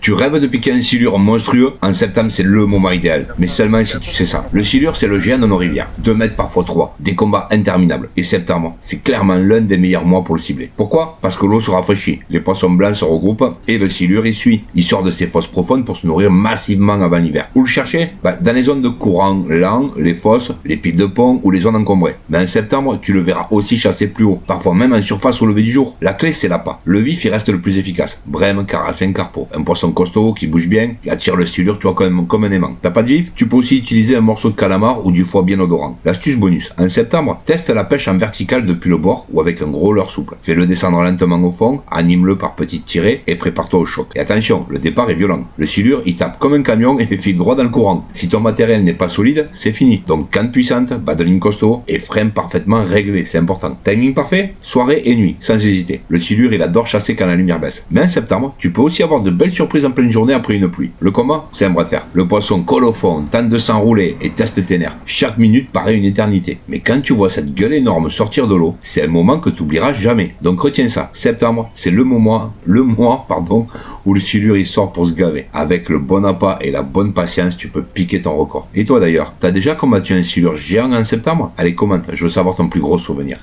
Tu rêves de piquer un silure monstrueux? En septembre, c'est le moment idéal. Mais seulement si tu sais ça. Le silure, c'est le géant de nos rivières. 2 mètres parfois 3. Des combats interminables. Et septembre, c'est clairement l'un des meilleurs mois pour le cibler. Pourquoi? Parce que l'eau se rafraîchit. Les poissons blancs se regroupent et le silure y suit. Il sort de ses fosses profondes pour se nourrir massivement avant l'hiver. Où le chercher? Dans les zones de courant lent, les fosses, les piles de pont ou les zones encombrées. Mais en septembre, tu le verras aussi chasser plus haut. Parfois même en surface au lever du jour. La clé, c'est l'appât. Le vif, il reste le plus efficace. Brème, carassin, carpeau. Un poisson costaud qui bouge bien, qui attire le silure, tu vois, comme un aimant. T'as pas de vif? Tu peux aussi utiliser un morceau de calamar ou du foie bien odorant. L'astuce bonus. En septembre, teste la pêche en verticale depuis le bord ou avec un gros leurre souple. Fais-le descendre lentement au fond, anime-le par petites tirées et prépare-toi au choc. Et attention, le départ est violent. Le silure, il tape comme un camion et file droit dans le courant. Si ton matériel n'est pas solide, c'est fini. Donc canne puissante, bas de ligne costaud et frein parfaitement réglé, c'est important. Timing parfait, soirée et nuit, sans hésiter. Le silure, il adore chasser quand la lumière baisse. Mais en septembre, tu peux aussi avoir de belles surprises en pleine journée après une pluie. Le combat, c'est un bras de fer. Le poisson colle au fond, tente de s'enrouler et teste tes nerfs. Chaque minute paraît une éternité. Mais quand tu vois cette gueule énorme sortir de l'eau, c'est un moment que tu oublieras jamais. Donc retiens ça. Septembre, c'est le mois, où le silure il sort pour se gaver. Avec le bon appât et la bonne patience, tu peux piquer ton record. Et toi d'ailleurs, t'as déjà combattu un silure géant en septembre? Allez, commente, je veux savoir ton plus gros souvenir.